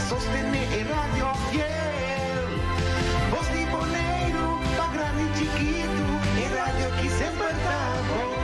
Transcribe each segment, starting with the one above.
sostener Radio Fiel. Voz de Bonaire, pa grande e chiquito, e radio que sempre tá bom.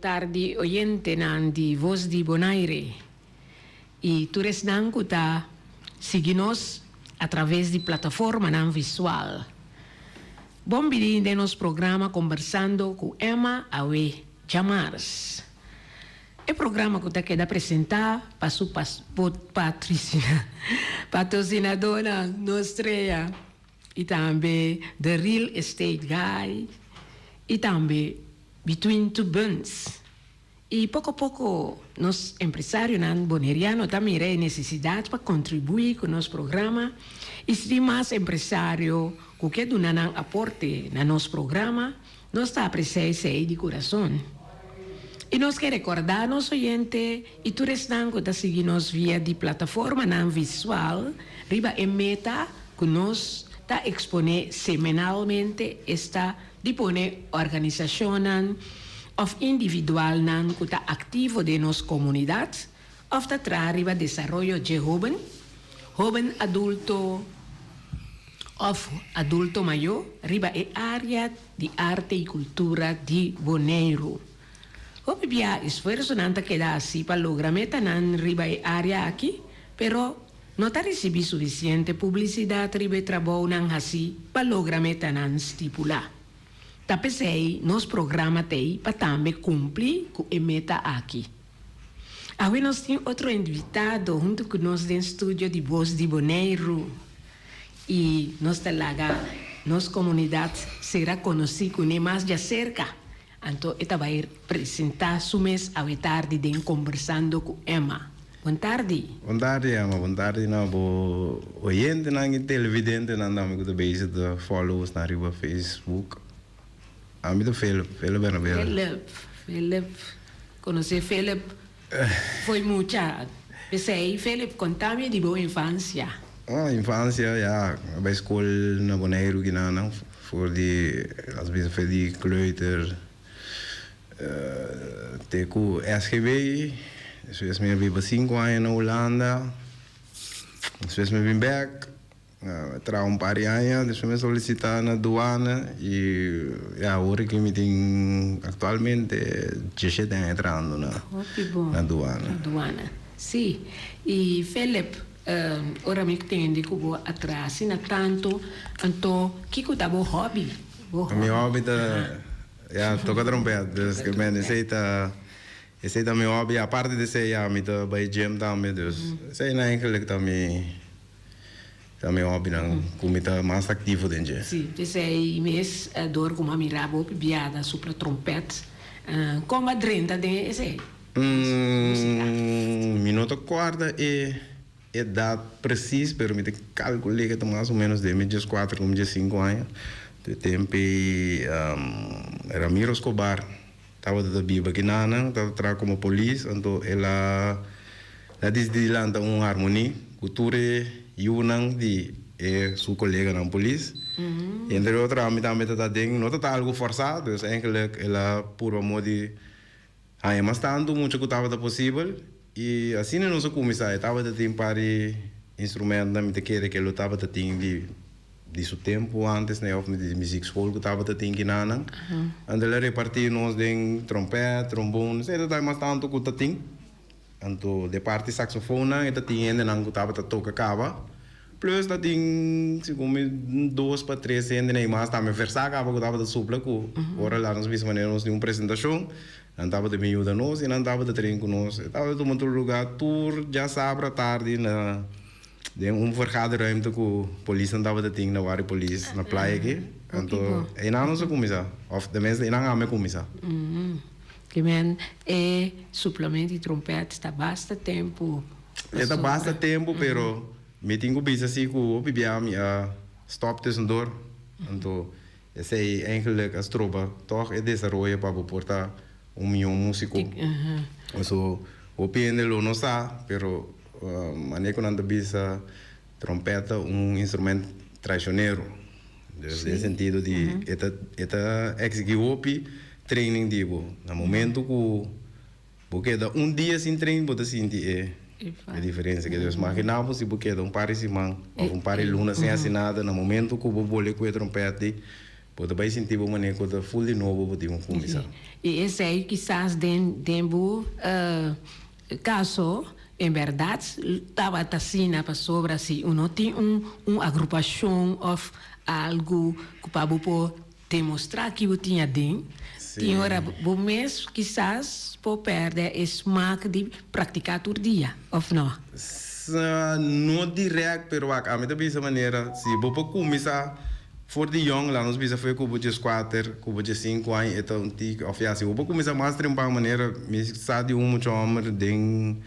Tardi oyente nan di Voz di Bonaire e tu res nan kuta seguinos através de plataforma nan visual. Bom bidi de nos programa conversando com Emma Awe Jamars. E programa kuta queda apresentar para su patrocinadora nostra e também The Real Estate Guy e também Between Two Buns. E pouco a pouco, nós empresários bonerianos também têm necessidade para contribuir com o nosso programa. E se mais empresário que quer dar aporte no nosso programa, nós está presentes aí de coração. E nós queremos recordar nosso oyente e tu restam que está seguindo nós via de plataforma não visual, riba em meta que nós está exponer semanalmente esta dispone organização of individual nan que está ativo de nossa comunidade, of está trariba desarrollo de joven adulto of adulto maior, riba e área de arte e cultura de Bonaire. Hope bia esforço nanta queda assim para lograr meta nan riba e área aqui, pero não está recebendo suficiente publicidade riba trabalho nan assim para lograr meta nan estipular. Tapesei, nos programa tei para também cumprir com a meta aqui. Agora nós temos outro invitado junto com nós no estúdio de Voz de Bonaire e nós talaga, nossa comunidade será conhecida com mais de cerca. Então, esta vai apresentar su mês à tarde de conversando com Emma. Boa tarde. Boa tarde, Emma. Boa tarde. O oyente, o televidente, nós bezig de followers na Facebook. Amigo Philip Bernabeu. Philip. Conhecer Philip foi muita. Pensei, Philip, contame de boa infância. Infância, ja. Bij school naar Bonaire gedaan. Voor die, als we voor die kleuter. Teku SGB. Dus we hebben 5 jaar in Holanda. Dus we zijn back. Tra un par de años, después me solicitaron a aduana y ahora que me tengo actualmente 17 años entrando na aduana. Sì, e Philip, ora mi tendi che vuoi atrás, na tanto, que que dá hobby? Meu hobby é tocar trompete, dus que me esse é meu hobby, a parte de ser me tá bij gym também, dus sei na eigenlijk também também hobby não, como está mais ativo dentro. Sim, pensei mês dor como a mirava piada sobre trompete, como a drenta de esse. Minuto quarta é data precisa, pero me calculei que está mais ou menos de 4 como 5 anos. Do tempo era Ramiro Escobar, estava da Biba que nana, estava como polícia, então ela decidiu lançar uma harmonia, cultura Yunang di su collega na polícia. Entre outras, a mim também está dentro, não está algo forçado, dus eigenlijk ela por amor de mas tanto muito que estava possível e assim não se começar, estava de tempo para instrumento na minha que ele estava de tempo de seu tempo antes, né, of de música school que estava de tempo que nana. Ande ele repartir nós de trompete, trombone, sei lá, mas tanto que está tempo. Então, de parte saxofone, eu tinha ainda não estava a tocar cava. Plus, eu tinha, segundo 2 para 3 ainda nem mais, estava a versar cava, eu estava a supla com. Ora lá, nós vimos maneira, nós tínhamos uma apresentação, não estava de meio da nós e não estava de trem com nós. Estava de um outro lugar, tour, já sabe, à tarde, de vergaderruimte com polícia andava de ting na wari police na praia aqui. Então, não se começa. Of de mensen não ame começa. Que men suplemento de trompete está basta tempo. Está basta tempo, pero me tenho bisa assim com o bibiami a stop tussendoor. Então, esse é eigenlijk as tropa toch é desenvolver para portar milhão músico. So, o piano não está, pero manejo não bisa trompeta instrumento tradicional. Nesse sentido de eta executive training tipo, no momento que porque da dia sem treino você sente a diferença que Deus imaginava se porque da par de semana ou par de lunas sem assinada no momento que você bolhe com a trompete você vai sentir uma maneira de full de novo você tem começar. E esse aí quizás dentro caso em verdade estava assim para sobre assim não tem agrupação ou algo que para demonstrar que eu tinha dentro. Tem hora o mês quizás por perder esse smaak de praticar todo dia ou não? Não direto, pero a mim também essa maneira se você começar for de young lá nós bisa foi com de 4 com de 5 anos então tic of ja se você começar mais trempa maneira me sabe muito homem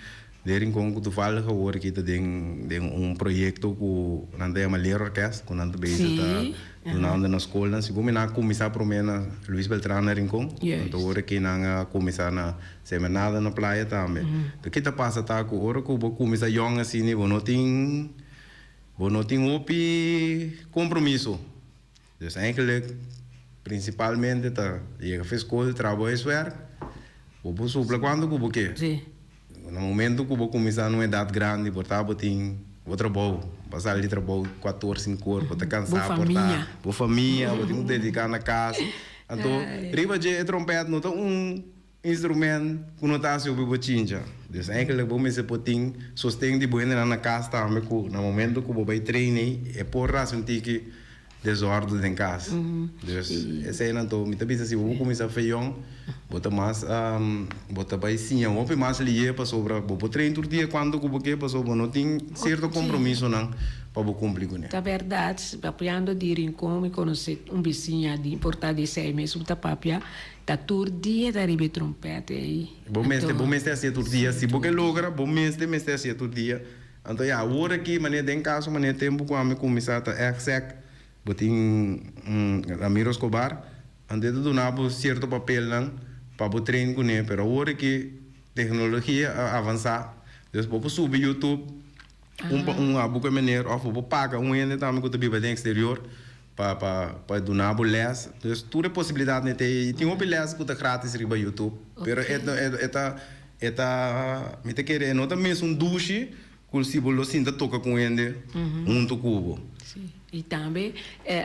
dering com toevallig hoor ik het ding proyecto ku nanda ya maler orkest ku nanda bezig ta nanda na school si bumi na começar promena Luis Beltrán rincon então hoor ik na começar na seminada na praia também então kita passa ta ku hoor ku começar young assim ni bo não tem opi compromisso dus eigenlijk principalmente ta je fez school trabalho es werk bo supla quando ku bo que no momento que vou começar numa idade grande, portanto, vou trabalhar, passar ali trabalho 14, 5 horas, vou estar cansado, vou família, vou ter que dedicar na casa. Então, riba de trompete não tem instrumento que não está sobre o chincha. Então, eigenlijk vou me se poting sustento de boa na casa também, no momento que vou treinar, é por razão que desordem em casa. Então, essa é não tô, me também se vou começar feião, bota mais, bota vai sim, eu vou mais ligar para sobre, vou treinar todo dia quando que porque para sobre, não tem certo compromisso não para cumprir com ele. Na verdade, apoiando de rincão, me conheci vizinho de importar de 6 meses, tá papia, tá todo dia da ribe trompete aí. Bom mês assim todo dia, se você logra, bom mês assim todo dia. Então, já agora aqui, maneira em casa, maneira tempo quando me começar a exec botin Ramiro Escobar ande de donar certo papel não para o treino com ele, pero agora que tecnologia avançar, depois vou subir YouTube boca maneira ou vou pagar ende também que também vai no exterior para donar les, então tudo é possibilidade né tem les que tá grátis riba YouTube, pero me te querer não também duche que se você sinta toca com ele junto cubo. E também,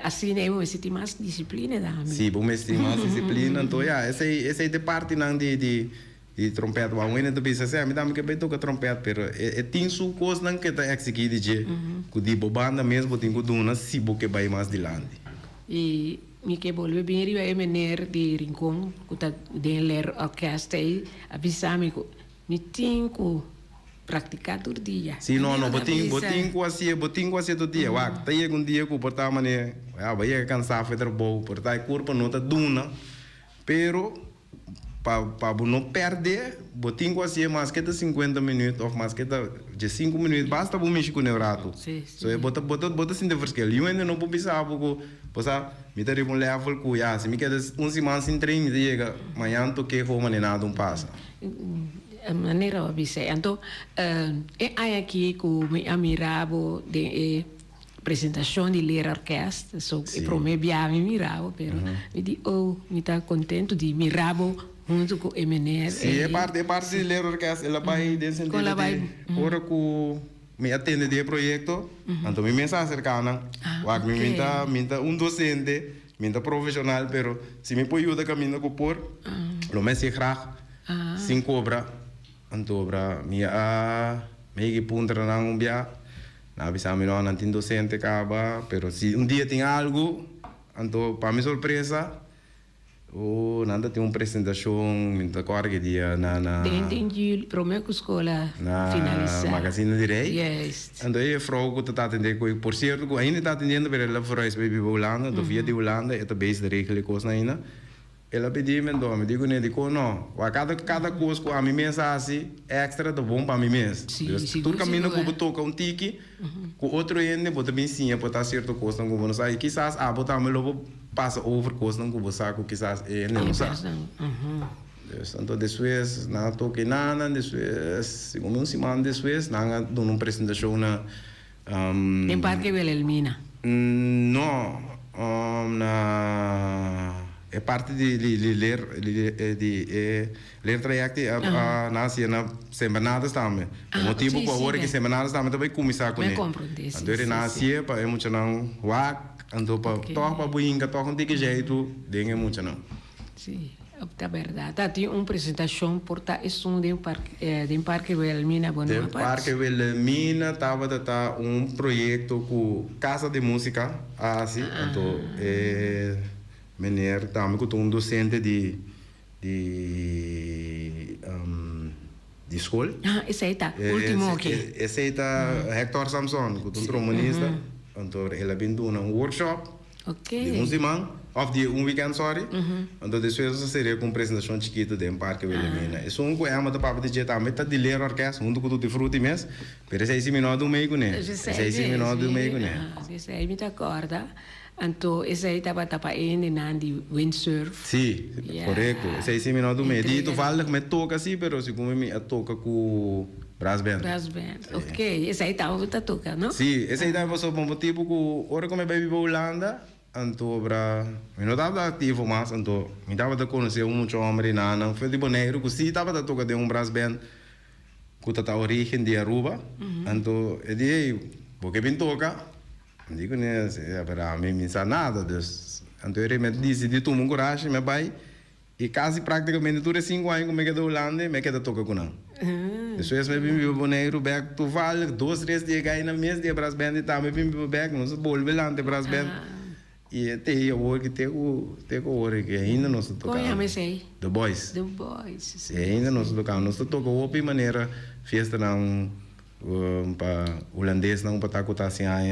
assim, vamos ter mais disciplina também. Sim, vamos ter mais disciplina. Então, essa é de parte não de trompete. Mas ainda tu pensa assim, me dá que bem tocar trompete, pero tem sua coisa não que está executada de que de banda mesmo tem que donar se você vai mais adiante. E me que volve bem riba é maneira de rincão que tá de ler orquestra aí avisar-me que me tenho que praticar todo dia. Sim, não, botinho quase todo dia. Tá aí um dia que o portar mané, vai cansar foi trabalho, portar corpo não tá duna, pero para não perder, botinho quase mais que 50 minutos ou mais que de 5 minutos, basta para mexer com o neurato. So bota sem deverskel. Eu ainda não vou pensar porque posa me ter um level que já, se me quer semana sem treino, chega amanhã toquei como nada passa. Maneira obvisa. Então, é aqui que me amirava de apresentação de ler orquestra, so para mim me mirava, pero me di me tá contente de mirava junto com o Emener. Sim, é parte de ler orquestra, ela vai desse sentido de hora que me atende de projeto, então me mensagem cercana, me docente, me profissional, pero se me pode ajudar caminho com por, lo me se graag, sem cobra. Então, me punta na bia, na bisa me não tem docente acaba, pero se dia tem algo, então para minha surpresa, Oh, nada tem uma apresentação, muito corre dia na Tem promessa que a escola na finalizar. Magazine Direi. Yes. Ando aí vrouw que está atendendo com por certo que ainda está atendendo para ela for baby Holanda, do via de Holanda, é também de regele coisa ainda. Ela pediu me me digo né digo não, cada coisa que a mim mensagem extra do bom para mim mesmo. Tudo caminho que toca um tique, com outro ainda bota bem sim, botar certo coisa não vou sair, quizás botar me logo passa over coisa não vou saco quizás não sabe. Então depois na toque nada, depois como semana depois na dou uma apresentação na Em Parque Wilhelmina. não, na é parte de ler trajecto na semanadas também. O motivo por hora que semanadas também começar com ele. Então ele nasce para muito não ando para tocar buinga tocar de que jeito dengue muito não. Sim, é verdade. Tá tem uma apresentação por tá isso de Parque Wilhelmina bom. De Parque Wilhelmina tava projeto com casa de música assim, então meneer também com um docente de escola. Esse aí tá, último aqui. Esse aí tá Hector Samson, com um trombonista. Então ele vem do um workshop. De um semana, de um weekend, sorry. Então depois seria com apresentação chiquita de Parque Wilhelmina. Isso um coisa da papo de dia também tá de ler orquestra, junto com tudo de fruta mesmo. Pero 6 minutos do meio né. 6 minutos do meio né. Esse aí me tá corda. Então, esse aí estava indo na de windsurf. Sim, correto. 6 minutos do meio. E tu fala que me toca assim, mas se como me toca com brass band. Brass band, ok. Esse aí estava tocando, não? Sim, esse aí estava só por tipo que hora como baby Holanda, então para eu não estava ativo mais, então me estava a conhecer muito homem na não foi de boneiro que sim estava a tocar de brass band que tá a origem de Aruba, então eu disse porque vem toca. Digo né, para mim não sabe nada, então ele me disse de tomar coragem, me vai e quase praticamente tudo 5 anos como é que da Holanda, me queda toca com não. Depois me vim para boneiro back tu vale 2, 3 dias aí na mês de brass band e tá me vim para back não se volve lá de brass band e até o hora que tem o hora que ainda não se toca. Qual é esse aí? The Boys. The Boys. Ainda não se toca, não se toca outra maneira festa não para holandês não para estar com assim aí.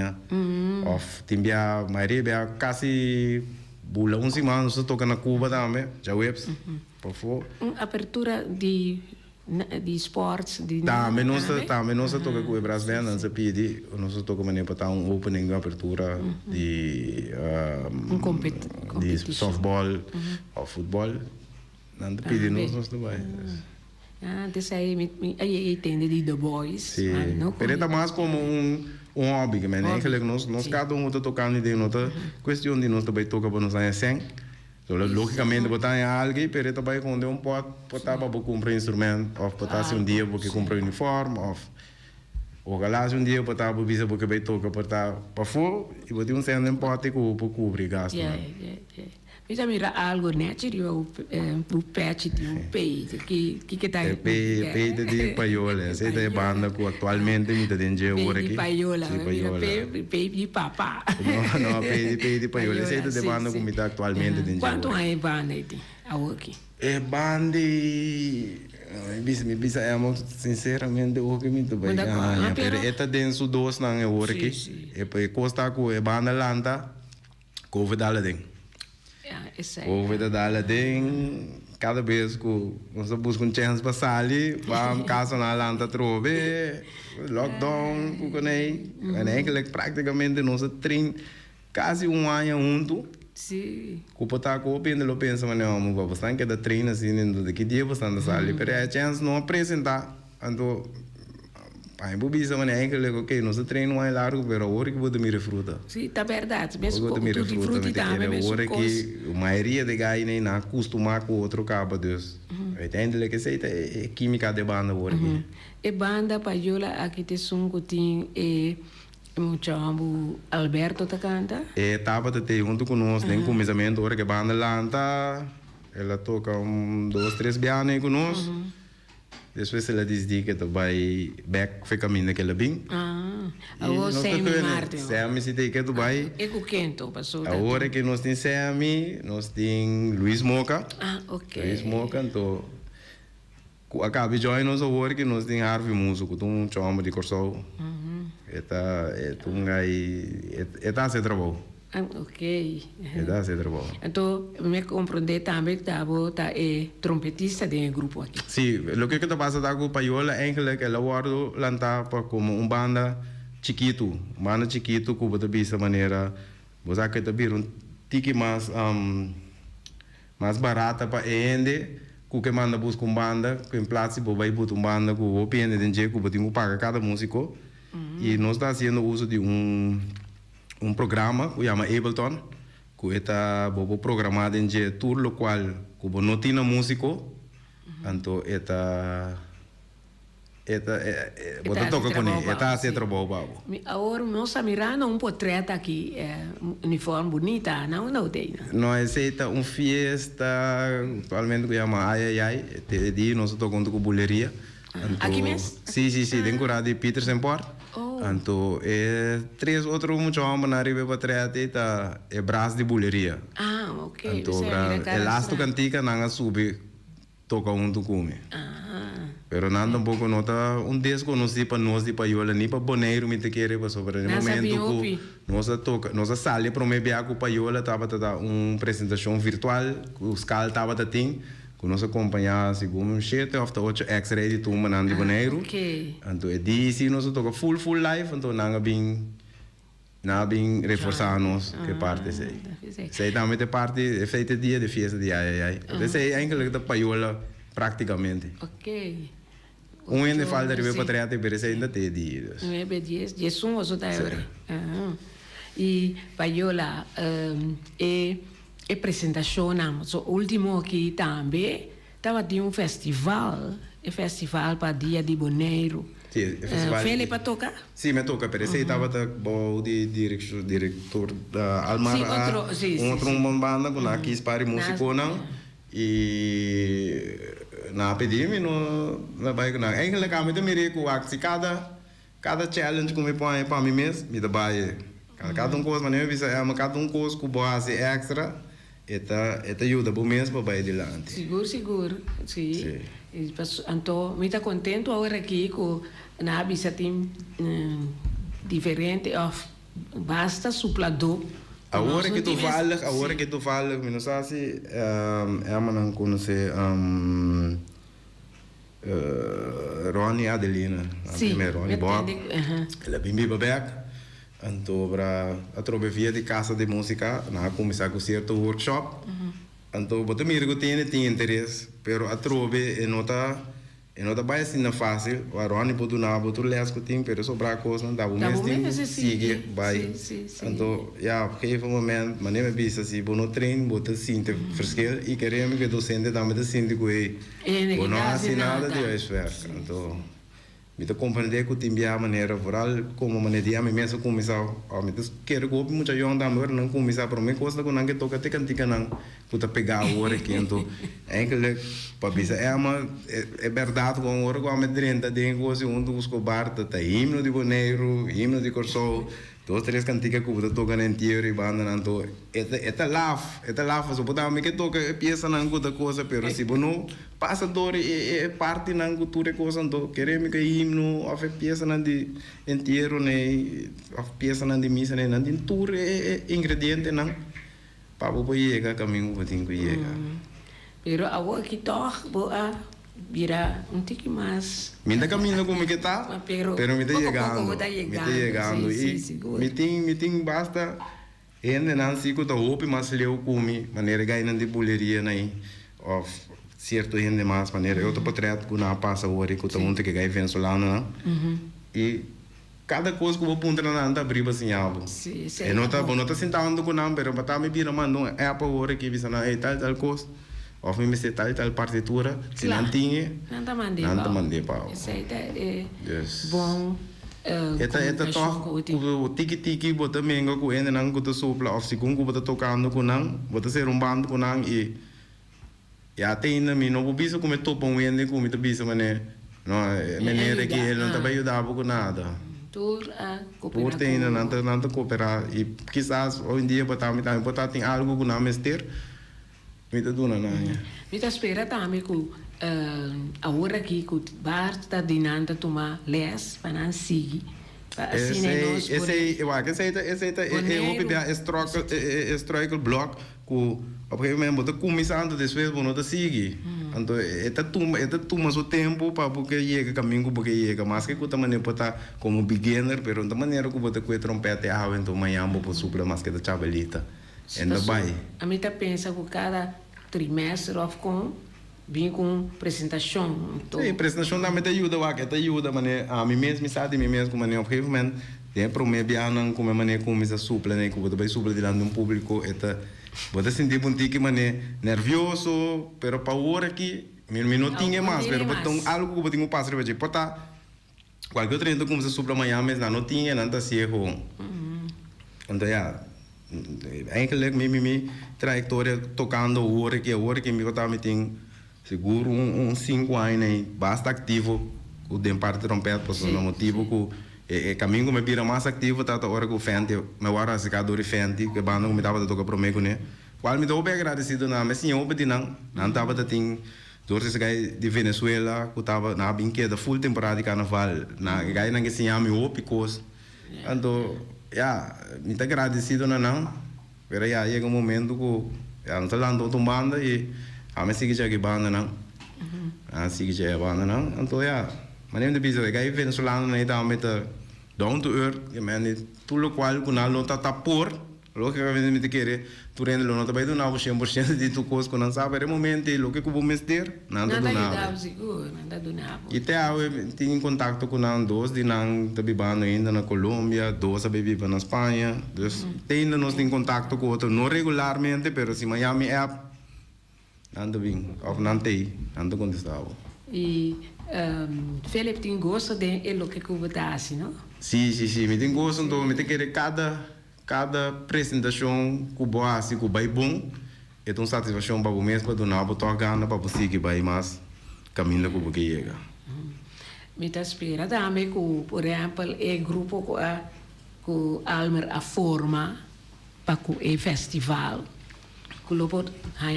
Of timbia maioria quase bulan semana se toca na Cuba também, já webs. Por favor. Apertura de esportes de também não se toca com o brass band, não se pede, não se toca maneira para um opening, uma apertura de softball ou futebol. Não te pede não se vai. Desse aí entende de The Boys. Sim. Mas é mais como um hobby, que nós cada um está tocando de outra questão de nós também toca para nós assim. Logicamente botar em alguém, pero também quando pode botar para comprar instrumento, ou botar se dia porque comprar uniforme, ou galás dia botar para bisa porque vai tocar para fora e botar certo importe que para cobrir gasto. Bisa mira algo né, seria o patch de peito que tá peito de paiola, essa é a banda que atualmente me está dentro agora aqui. Paiola, peito de papá. Não, peito de paiola, essa é a banda que me está atualmente dentro. Quanto é banda aí? Aqui. É banda bisa é muito sinceramente o que me está bem. Pero esta dentro dos não é agora aqui. É para costa com a banda lanta, com o Daladin. O vida da Aladdin, cada vez que nós buscamos chance para sair, vamos casa na lanta trove, lockdown, que praticamente nós trein quase um ano junto. Sim. Cupa tá com o pêndulo pensa mas não, vamos bastante que da treina assim, daqui dia bastante sair, pero a chance não apresentar, então pai bubisa mané que ok nós treino mais largo pero agora que vou dormir fruta. Sim, tá verdade, mesmo com tudo de fruta também mesmo. Agora que a maioria de gai nem na acostumar com outro cabo Deus. Entende que sei é química de banda agora aqui. E banda paiola aqui te sungo tem muito Alberto tá canta. Tava até junto conosco nem começamento hora que banda lanta ela toca 2, 3 pianos conosco. Después ela diz que tu vai back foi caminho que ela bem. Agora Semi Martin. Semi se tem que tu vai. E com quem tu passou? Agora que nós tem Semi, nós tem Luis Moca. Ok. Luis Moca, então acaba de join nós agora que nós tem Harvey Músico, um chama de Corsol. Eta se trabalho. Ok. Eta se trabalho. Então, me compreender também que tá é trompetista de grupo aqui. Sim, o que passa tá com paiola eigenlijk ela guardo lanta para como banda chiquito que bota dessa maneira, você que tá vir tiki mais barata para ende, que manda busca banda, que em place vai botar banda que o pende de jeito que botinho paga cada músico. E nós está fazendo uso de programa que chama Ableton, que está programado em tour local, que não tem músico, então você toca com ele, está a ser trabalho. Agora nós mirando portreto aqui, uniforme bonita, não tem. Nós aceita festa, atualmente que chama Ai Ai, nós tocamos com buleria. Aqui mesmo? Sim, tem curado de Petersen Port. Então, três outros muitos homens na riba para trás é braço de buleria. Ok. Então, elástico cantica não sube toca do come. Pero não tampouco nota disco não se para nós de paiola nem para boneiro me te querer para sobre no momento que nós sale para me ver com paiola tava apresentação virtual que os cal tava tem que nós acompanhar segundo 7 ou 8 X-ray de turma de boneiro. Então é disso nós toca full live então não bem reforçar nós que parte sei. Sei também de parte é feita dia de festa de ai. Então sei eigenlijk da paiola praticamente. Ok. Ainda falta de ver para trás e parece ainda tem dias. Não é dias, dias um ou outra hora. E paiola é apresentação, o último aqui também estava de festival para dia de Boneiro. Sim, festival. Fele para tocar? Sim, me toca, pero esse estava o diretor da Almar, outro banda com aqui para músico não e na pedimos no vai com eigenlijk a mim também com cada challenge que me põe para mim mesmo me dá cada coisa mas não visa cada coisa que base extra eta ajuda bom mesmo para ir adiante. Seguro, sim. Então, me está contente agora aqui com na visa tem diferente of basta suplador. Agora que tu fala, me não sabe se não conhece Ronnie Adelina, a primeira Ronnie Bob, ela é bem bebek. Então, a trobe via de casa de música, na começar com certo workshop. Então, botar mira que tem interesse, pero a trobe não vai assim na fácil. O Ronnie pode dar botar les que tem, pero sobrar coisa não dá. O mês sigue, vai. Então, porque foi momento, mas nem me assim, bom treino, botar sinto fresquel e queremos que docente também sinta que é, não há nada de esfera. Então me te compreender que tem a maneira foral como maneira me mesmo começar a me quero que muita gente também não começar para mim coisa que não que toca te cantica não que tá pegar a hora que então é que para bisa é verdade com hora com a medrenta de coisa dos Escobar tá himno de Boneiro himno de Corsol 2, 3 canticas que você toca na teoria e banda não é laf só pode me que toca peça não outra coisa pero se não passa dor é parte não cultura coisa então queremos que himno a peça não de inteiro né a peça não de missa né não de tour é ingrediente não para você chegar caminho você tem que chegar pero agora que toca boa vira tique mais. Minta caminho como que tá, pero me tá chegando e me tem basta ainda não se que tá roupa mas leu come maneira ganha de buleria né of certo ainda mais maneira eu tô portreto que não passa hora que todo mundo que ganha venezolano e cada coisa que eu vou apontar na anda abrir assim algo e não tá sentando com não pero tá me vira mano é para hora que bisa na tal coisa of me se tal partitura se não tinha não tá mandei pau isso aí é bom eta toque o tiki bota menga com ainda não que sopla of se com bota tocando com não bota ser bando com não e até ainda me não bisa como topa ainda como te bisa mané não maneira que ele não estava ajudando com nada. Tur a Por ter não cooperar e quizás hoje em dia botar tem algo que não mestre, me tá dando nada. Me tá espera também que agora aqui que o bar está dinando tomar les para não seguir. Esse historical block que obviamente bota começando depois não tá seguir. Então toma seu tempo para porque chega caminho porque chega, mas que eu também botar como beginner, pero da maneira que botar com trompete a então manhã vou supla mas que da chabalita. Ainda vai. A mim tá pensa que cada trimestre of com vem com apresentação. Sim, apresentação também te ajuda, mané. A mim mesmo sabe como mané obviamente tem para me bianan como mané como essa supla né que botar supla diante de um público eta Você sentir um tique mané nervioso, pero para hora aqui, não tinha mais, pero botam algo que botam passo para pota. Qualquer treino como se supra amanhã, mas não tinha nada assim erro. Então já, eigenlijk minha trajetória tocando hora que me botava me tem seguro 5 anos aí, bastante ativo, o de parte de trompete, por um motivo que caminho me vira mais ativo tá hora que o Fenty me vara secador Fenty que banda me tava tocar pro mego né qual me dou bem agradecido na mas sim eu pedi não tava tem dois gai de Venezuela que tava na brinquedo full temporada de carnaval na gai não que se chama o Picos então me tá agradecido não pero chega um momento que não tá lá banda e a me sigue já que banda não sigue já banda não então mas nem de bicho gai venezolano né tá me down to earth, que meni tudo qual que não tá por, lo que me te querer, tu rende lo não tá vai do não 100% de tu coisa que não sabe, é momento lo que vou mestre, nada do nada. Nada do nada. E até eu tenho contato com não dois de não tá vivendo ainda na Colômbia, dois a viver na Espanha, dus ainda nós tem contato com outro, não regularmente, pero se Miami app, nada bem, ou não tem, nada contestado. E Felipe tem gosto de lo que Cuba dá assim, não? Sim, me tem gosto, então me tem que querer cada apresentação que boa assim, que vai bom, é uma satisfação para o mesmo, para não botar gana para você que vai mais caminho que você chega. Me tá espera também que, por exemplo, o grupo que Almer a forma para o festival. Que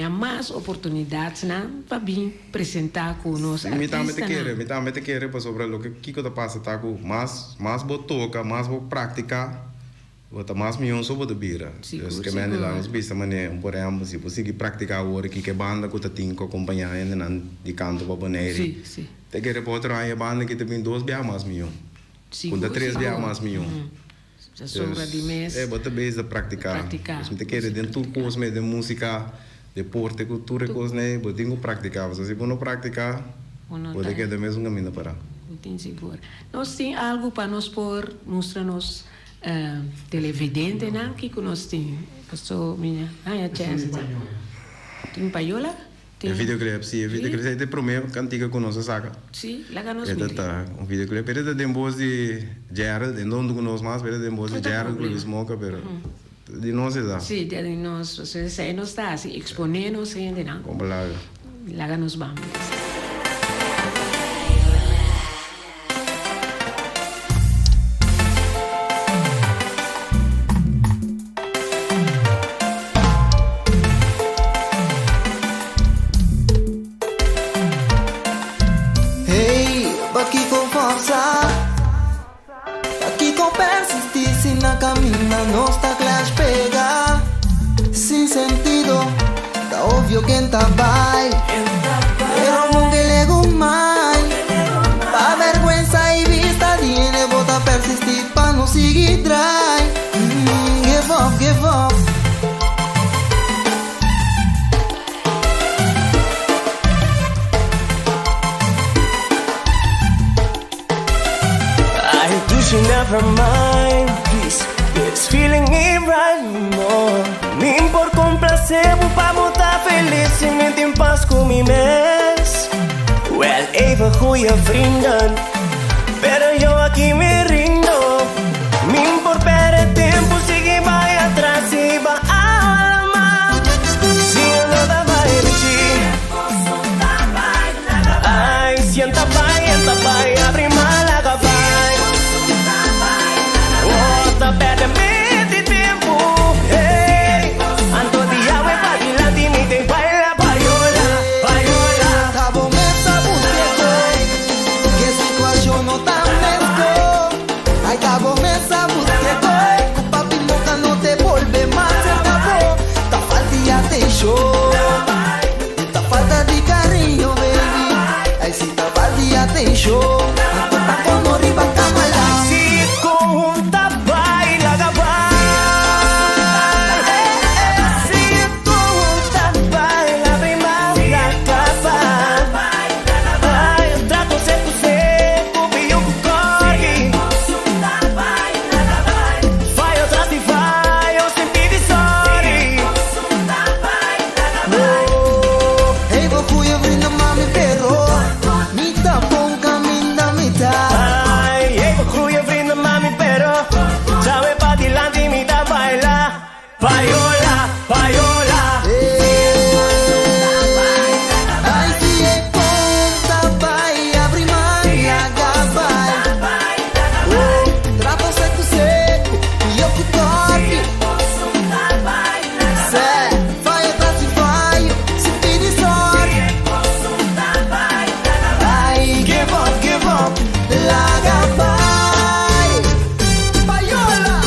há mais oportunidades para vir apresentar com nós artistas. Me também te querer para sobre o que está passando tá com mais boa toca, mais boa prática, botar mais milhões sobre a bira. Então que me lá nos bisa mané, por exemplo, se você que praticar o que banda que tem que acompanhar ainda de canto para boneiro. Sim. Te querer para outra a banda que tem 2 bia mais milhões. Quando 3 bia mais milhões. Sobra de mês. Bota bem a praticar. Se te quer dentro do curso de música, deporte, cultura, coisa, né? Botem que praticar. Se você não praticar, pode quedar mesmo caminho para. Não tem seguro. Nós temos algo para nós pôr, mostrar-nos televidente, não? O que nós temos? Pastor minha, a chance. Tem paiola? É videoclip, sim. Videoclip é de primeiro cantiga com nossa saca. Sim, lá que nós vimos. É videoclip. Ele tem voz de Gerald, de não conosco mais, ele tem voz de Gerald, que Luis Moca, pero de nós é assim. Sim, de nós. Você não está assim, exponendo-nos ainda, não? Como lá. Lá que nós vamos. Camina no está clash pega sin sentido está obvio que está vai pero no que le gumai pa vergüenza y vista tiene bota persistir pa no seguir dry give up I do she never mind it's feeling it right more. Nem por complacer, vou para botar feliz e me tem paz com mi mes. Well, even goeie vrienden, pero eu aqui me rindo. Nem por perder tempo, sigue vai atrás e vai alma. Se nada vai repetir, ai, sienta vai, em show. Tá como riba camala. Si conta baila gabay. Si conta baila prima la capa. Ay, trato seco seco, pio corgi. Vai atrás de vai, eu sempre de sorry. Hey, vou cuia brinda mami perro. Mita bom caminho da mitad. Ay, ego cruya brinda mami pero sabe pa' dilante mi da baila. Payola, payola. Ai, se é ponta, vai abrir mais a gabay. Trato seco seco, e eu que toque. Sé, vai atrás e vai, se pede sorte. Ai, give up, la gabay. Payola.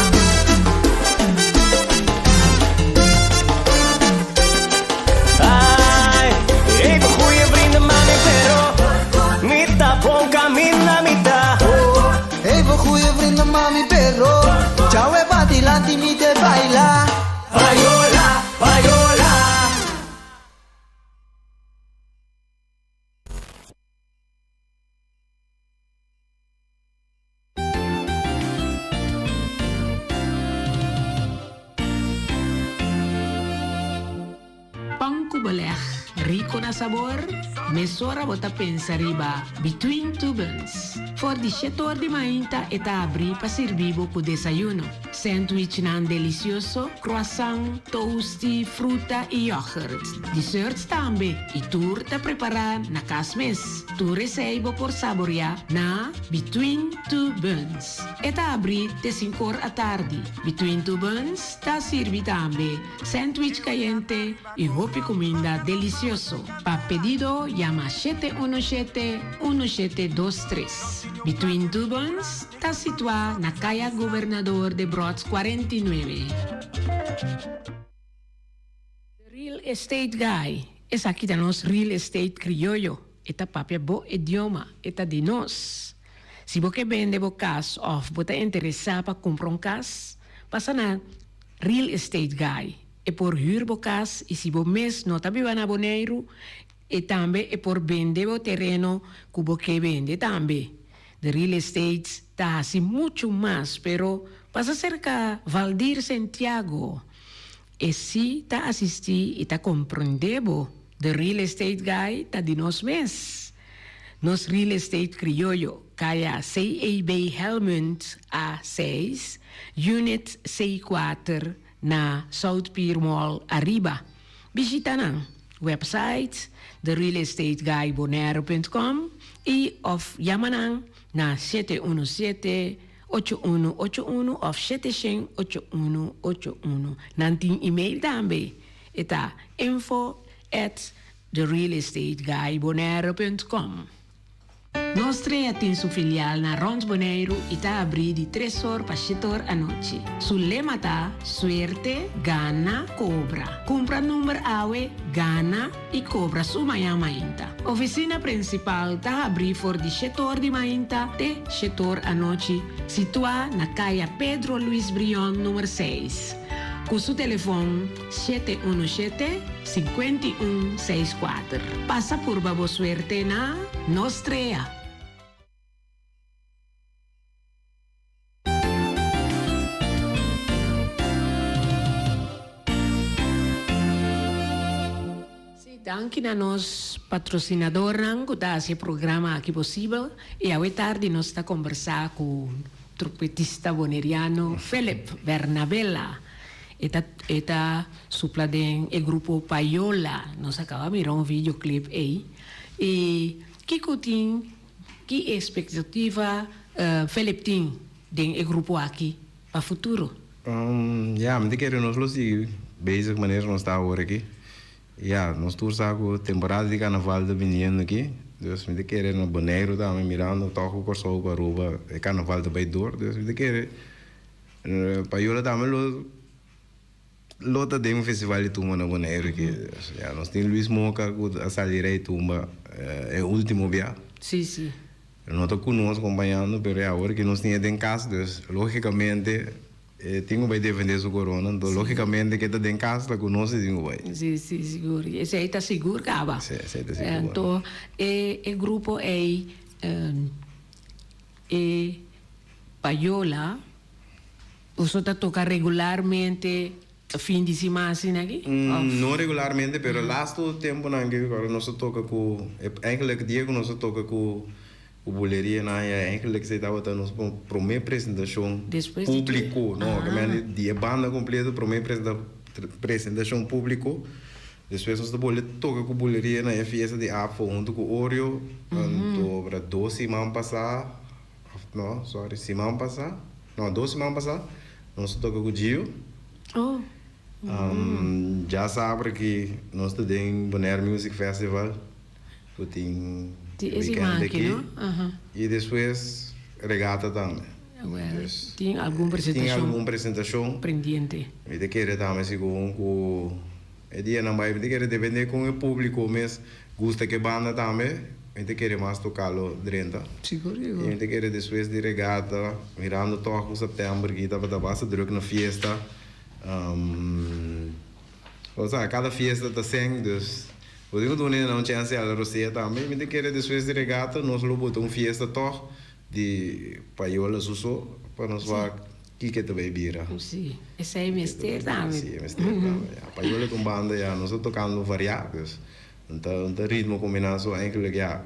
Ay, ego cruya brinda mami pero mi tapón camina mitad. Hey, vou cuia brinda mami perro. Ciao e batti l'antimi te baila. Payola, payola. Pangku beleg, rico na sabor, mesora bota pensa riba, between two buns. For di setor di mainta eta abri pa servibo po desayuno. Sandwich nan delicioso, croissant, toasty, fruta e yogurt. Desserts tambe, e tur ta prepara na kasmes. Tu receibo por saboria na between two buns. Eta abri te 5 a tardi. Between two buns ta sirvi tambe sandwich caliente e hopi comida delicioso. Pa pedido llama 717-1723. Between two buns ta situa na Kaya Gobernador de Brods 49. The Real Estate Guy es aquí de nos Real Estate Criollo. Eta papia bo idioma, eta de nos. Si bo que vende bo cas of bo te interessa pa comprar un cas, pasa na Real Estate Guy. E por huur bo cas, e si bo mes no tabi wana boneiro, e tambe e por vende bo terreno cubo que vende tambe. The Real Estate ta así mucho más, pero pasa cerca Valdir Santiago. E si ta asisti e ta comprendebo, The Real Estate Guy ta di nos mes. Nos Real Estate Criollo, kaya CAB Helmond A6, Unit C4 na South Pier Mall Arriba. Visita ng website therealestateguybonaire.com e of yamanang na 717-8181 of 78181. Nanting email tambe. Eta info@therealestateguybonaire.com. Nostre atin su filial na Rons Bonaire ita abri di 3 horas pa 7 horas a noche. Su lema ta suerte, gana, cobra. Compra numero awe, gana e cobra su maya mainta. Oficina principal ta abri for di 7 horas di mainta te 7 horas a noche. Situa na Kaya Pedro Luis Brion numero 6. Con su teléfono 717-5164. Pasa por babo suerte na Nostrea. Danke a nos patrocinador que dá esse programa aqui possível. E a tarde nós está conversar com o trompetista boneriano Philip Bernabella. Eta supla den el grupo Payola. Nós acaba de mirar videoclip aí. E que expectativa Philip tem den el grupo aqui para futuro? Ja, me quero nós lo sim, bezig maneira nós está agora aqui. Ja, nós todos a temporada de carnaval de vindo aqui. Dus me quero no Bonaire também mirando, toco com o com a Aruba, e carnaval de Beidor. Dus me quero Payola também lota de festival de tumba na Bonaire aqui. Ja, nós temos Luís Moca a salir aí tumba é o último dia. Sim, sim. Não estou conosco acompanhando, mas é agora que nós tínhamos em casa, então, logicamente, tenho que defender o corona, então, logicamente, que está em casa, está conosco, tenho que Sim, sim, seguro. Esse aí está seguro, Caba. Sim, está seguro. Então, o grupo é Payola, você está tocando regularmente fim de semana assim aqui? Não regularmente, mas last tempo agora nós toca com eigenlijk dia que nós toca com o boleria na eigenlijk se estava dando nossa primeira apresentação Depois público, não, que é dia banda completa primeira apresentação público. Depois nós toca com o boleria na fiesta de Apo junto com o Oreo, então para 2 semanas passar, não, sorry, semana passar, não, 2 semanas passar, nós toca com o Gio. Oh. Já sabe que nós temos Bonaire Music Festival, que tem weekend aqui, e depois regata também. Tem alguma apresentação pendiente? E de querer também com é dia não vai de querer depender com o público, mas gosta que banda também, e de querer mais tocá-lo dentro. Seguro. E de querer depois de regata, mirando toque em setembro, que estava da base druk na fiesta. Cada fiesta está sendo, dus eu digo que não tinha ela roseta também, mas de querer depois de regata, nós lobotamos fiesta toch de paiola suso para nós vai que também bira. Sim, esse aí é mestre também. Sim, mestre também. A paiola com banda já nós tocando variados, então ritmo combinado eigenlijk já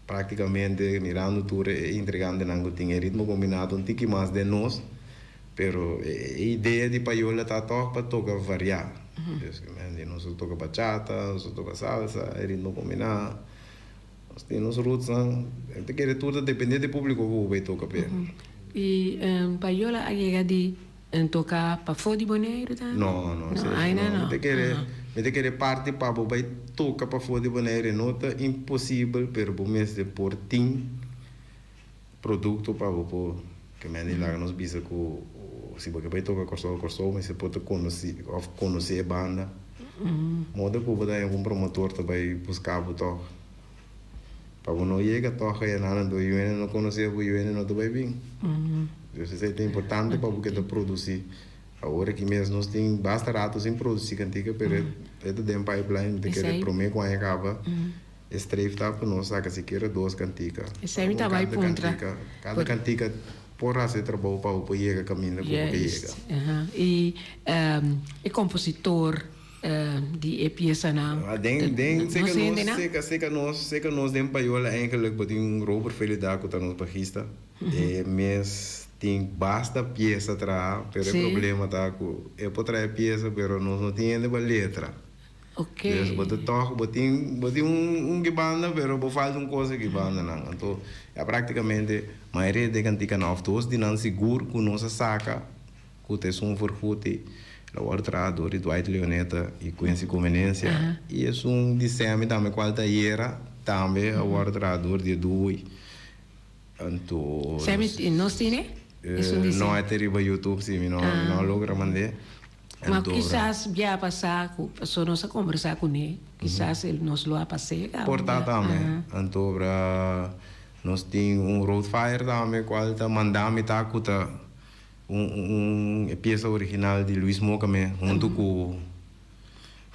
praticamente mirando tudo e entregando não tinha ritmo combinado um tique mais de nós. Pero a ideia de paiola está para tocar variar. Nós toca bachata, nós toca salsa, ritmo combinado. Nós temos roots, tem que tudo depender do público que vai tocar. E paiola chega de tocar para fora de Bonaire? Não. Tem que parte para vai tocar para fora de Bonaire, não é impossível, pero o mês de por tim produto para o que me lá nos bisa com se você vai tocar corso, mas você pode conhecer a banda. Moda que você um promotor também buscar o toque. Para não chegar toque e nada do UN não conhecer o UN não vai vir. Isso é importante para porque produzir. Agora que mesmo nós tem basta ratos em produzir cantiga, pero é do tempo pipeline de que prometer quando acaba. Estreif tá para nós saca sequer 2 cantigas. Isso aí tá vai contra. Cada cantiga porra se trabalha para o chega caminho como que chega. E compositor de peça não. Sei que nós dem paiola eigenlijk botin Robert Felidar que nos bajista. Mas tem basta peça tra, pero o problema tá com é para trazer peça, pero nós não temos a letra. Ok. Botin banda, pero falta coisa que banda não. Então, é praticamente a maioria de cantiga novos de não seguro que nossa saca, que tem vergoed, a outra Dori Dwight Leoneta e Quincy Conveniência, e é de semi também qual tá era também a outra Dori de Dui. Então, semi nós tem? Não é terrível YouTube, sim, não logra mandar. Mas quizás já passar, só nós conversar com ele, quizás ele nos lo passei. Portar também. Então, nós temos Roadfire também, qual está mandando tá com peça original de Luis Mocame, junto com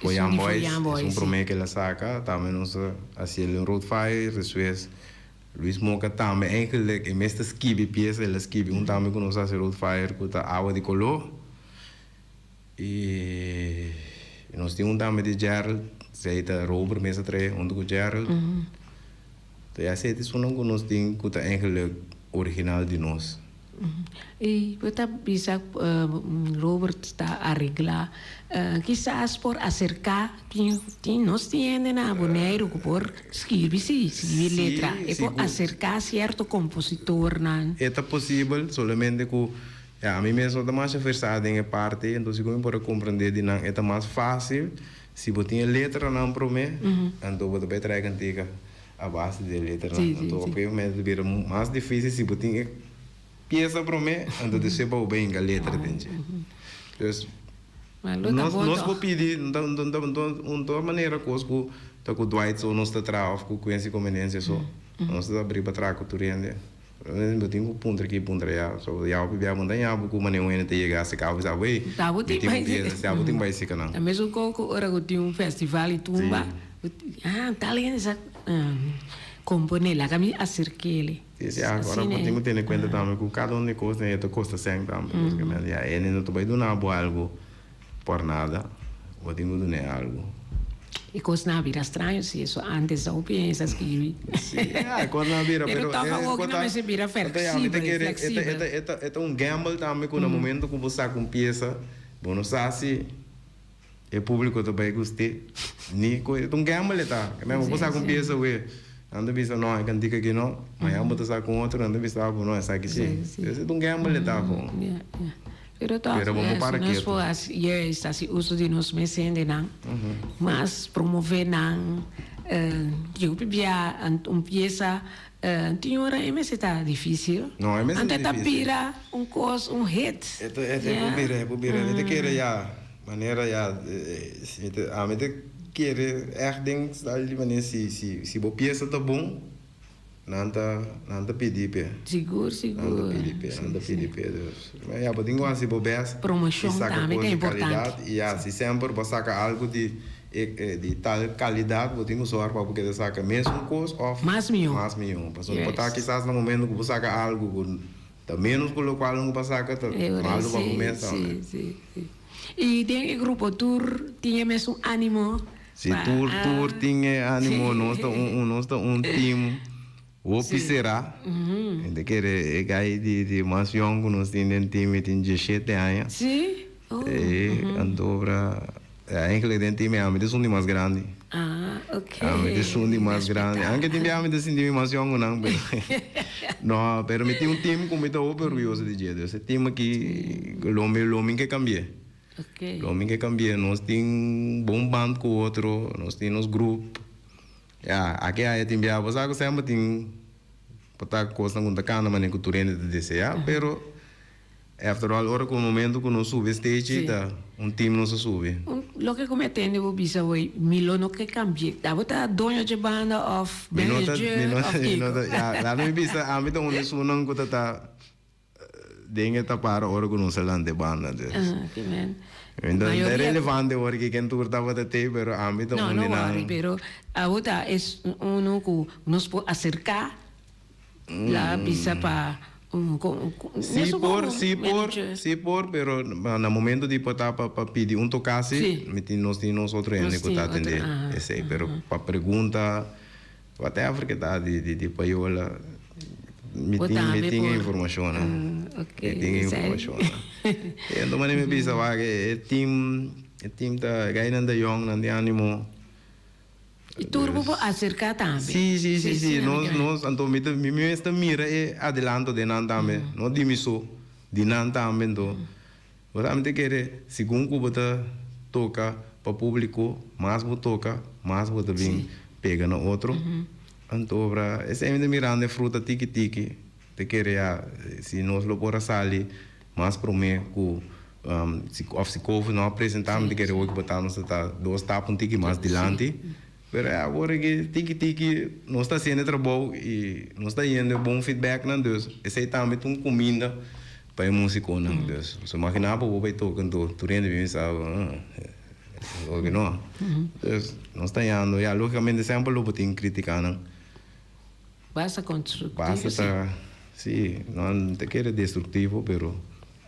o Young Boys, promete que ela saca, também nós fazemos Roadfire, depois Luis Moca também, eigenlijk, e mesmo skibi peça, ela skibi, também que nós fazemos Roadfire com a água de color. E nós temos também de Gerald, sei da Robert mesa 3, junto com Gerald. Então, essa é a som que nós temos que é eigenlijk original de nós. E você bisa Robert está arreglar, quizás por acercar que nós temos na Bonaire por escrever letra, e por acercar certo compositor não. É possível, somente que a mim mesmo está mais versado em parte, então se eu para compreender de não é mais fácil se você tem letra não promete, então você vai trazer cantiga a base de letra, então obviamente vira mais difícil se você tem peça promete, então você vai bem a letra dentro. Então nós vamos pedir de uma maneira que o Dwight ou nós está trabalhando com essa conveniência só. nós estamos abrir para trago turende. Eu tenho ponto aqui, ponto já, so já o bebê montanha, porque maneira um te chegar se cabo já vai. Tá, vou ter mais. Já vou ter mais se canal. É mesmo que ora que tem festival e tumba. Tá ali essa compone lá, que me acerquei ele. Sim, agora podemos ter em conta também que cada um de coisa né, custa sempre também. Porque já ele não vai donar algo por nada, podemos donar algo. E coisa não vira estranho se isso antes eu pensas que sim, coisa não vira, pero toca algo que não se vira flexível. É um gamble também que no momento que você começa, não sabe se o público também gosta, nem é um gamble tá, mesmo você começa we anda bisa não é cantica aqui não, mas anda você com outro anda bisa algo não é sabe que sim, é um gamble tá bom. Pero vamos para aqui. Nós faz está se uso de nós mecende não, mas promover não, eu bebia peça tinha hora é mas está difícil. Não é mesmo difícil. Ante tapira cos hit. É bobira, ele quer já maneira já a mente quer ding ali maneira se boa peça tá bom. Nanta pedir pe. Seguro. Nanta pedir pe. Mas já podemos assim bobes. Promoção também é importante. E se sempre você saca algo de tal qualidade, podemos usar para porque saca mesmo coisa ou mais milhão. Porque botar quizás no momento que você saca algo tá menos com o qual não passa saca tá mais para começar. Sim. E tem o grupo tour tinha mesmo ânimo. Se tour tinha ânimo, nós tá um time. O será, ainda que é gai de mais young, nós temos time de 17 anos. Sim. Então para aquele time é a medida mais grande. Ok. A medida mais grande. Anche time a medida mais young não, não, pero me tem um time como está orgulhoso de dia. Esse time aqui, o homem que cambia. Ok. O homem que cambia, nós temos bom band com o outro, nós temos grupo. Aqui a time a você sempre tem botar coisa com tacana mas nem cultura de desejar, pero after all ora com o momento que nós sube stage tá time não se sube. Lo que cometendo o bisa foi Milo no que cambie. Da bota dono de banda of manager of lá no bisa a mim então isso não que tá dengue tá para ora com o salão de banda. Que man. Então é relevante ora que quem tu estava de ter, pero a mim então não. Pero a outra é uno que nos pode acercar lá bisa para se por, pero no momento de botar para pedir tocasse, nós temos outro ente que está atender, esse, pero para pergunta, até a África tá de paiola, me tinha informação, né? Tinha informação. Então, mas me bisa que o time tá ganhando young, não tem ânimo. E turbo por acercar também. Sim. Nós, então, me esta mira é adelanto de não também. Não dimisso de não também, então. Você quer, segundo que você toca para o público, mais você toca, mais você vem pega no outro. Então, esse é mirando fruta tiki-tiki. Te quer, se nós lo por sair, mais para mim, se couve não apresentamos, te quer hoje botamos dois tapas tiki mais dilante. Pero agora que tiki não está sendo trabalho e não está indo bom feedback não Deus. Esse também tem comida para músico não Deus. Se imaginar para o beito cantor, tu rende bem sabe, o que não. Deus não está indo. Já logicamente sempre lo botem criticar não. Basta construtivo. Basta tá, sim, não te quer destrutivo, pero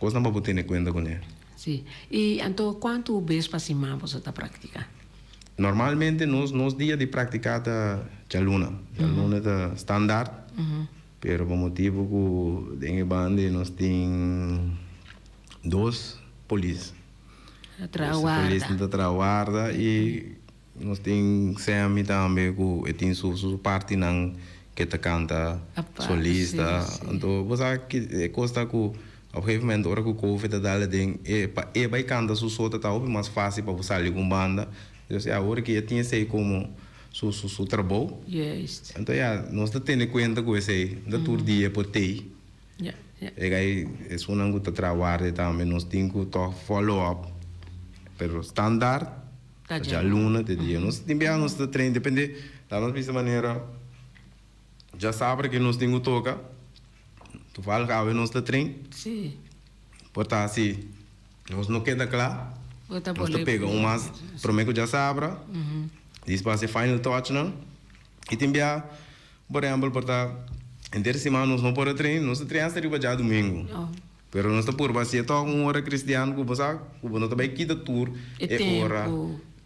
coisa não para botar em conta com ele. Sim. E então quanto vezes para cima você está praticando? Normalmente nos dias de praticar da jaluna da standard, pero por motivo que em banda nós tem dois polícias. Polícia trabalha e nós tem sempre também que tem sua parte não que te canta solista, então você que costa que obviamente hora que o Covid dá tem vai cantar sua solta tá mais fácil para você ali com banda. Agora que eu tinha sei como su trabalho. Yes. Então, nós estamos tendo conta com esse da todo dia por ter. E aí, isso não está trabalhando também, nós temos que follow up. Pero standard, já aluna de dia. Nós temos que treino, depende da nossa maneira. já sabe que nós temos toca. Tu fala que nós está trem. Sim. Portanto, assim, nós não queda claro. Nós te pega mas prometo já sabe. Isso vai ser final touch, não? E tem bia, por exemplo, portanto, em terceira semana nós não podemos treinar, nós treinamos até já domingo. Pero nós está por baixo, então uma hora cristiano, que você, que não também quita tour, é hora.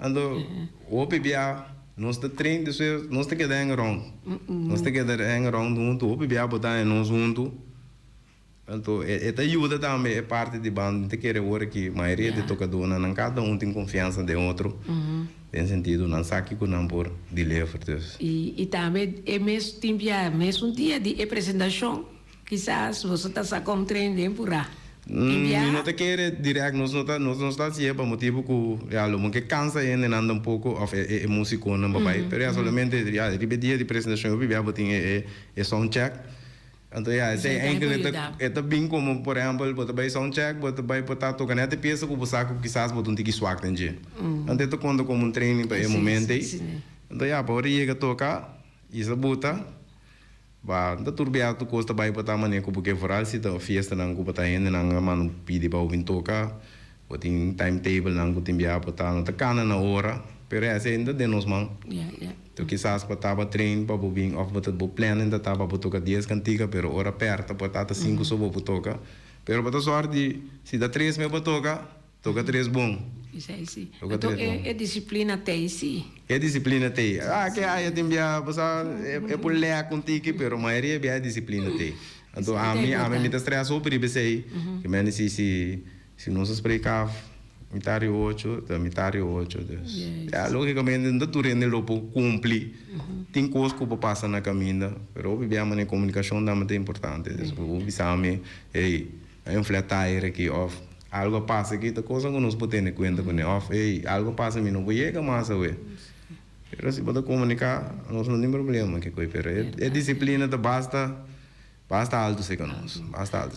Ando, o bebia, nós está treinando, nós está quedando em rong, nós está quedando em rong junto, o bebia botar em nós junto. Então, esta ajuda também é parte de banda, de querer hora que a maioria de tocadores, não cada um tem confiança de outro. Tem sentido, não sabe que não por deliver. E também é mesmo dia de apresentação. Quizás você está sacando um treino por lá. Não te quer direto, nós não está assim, por motivo que cansa ainda anda um pouco, é músico, não vai. Mas solamente, dia de apresentação, eu vivia, é soundcheck. Então, é bem como, por exemplo, você vai soundcheck, você vai botar tocando até peça que você quizás você não tem que swag, entende? Então, eu conto como um treino para o momento. Então, para ir a tocar, isso bota, vai, da turbiar tu costa vai botar maneira porque foral se tá festa não que botar ainda não mano pedir para ouvir tocar, botem timetable não que tem biar botar não tá cana na hora, pero é ainda de nós man. Então quizás para treino para vir off botar bo plan ainda tava para tocar 10 cantiga, pero hora perto botar 5 só para tocar, pero para sorte se dá 3 me para toca 3 bom. Isso aí sim. Então é disciplina tem sim. É disciplina tem. Que aí tem bia, você é por ler contigo, pero a maioria é disciplina tem. Então a mim me está estressado por isso aí. Que menos se não se explicar mitário 8, logicamente não tu rende lopo cumprir. Tem coisas que passa na caminho, pero o bia a comunicação dá muito importante. O bisame é fletar aqui off. Algo passa aqui, a coisa que nós podemos conta com ele. Algo passa, não vou chegar mais a ver. Mas se pode comunicar, nós não tem problema. É disciplina, basta alto se conosco.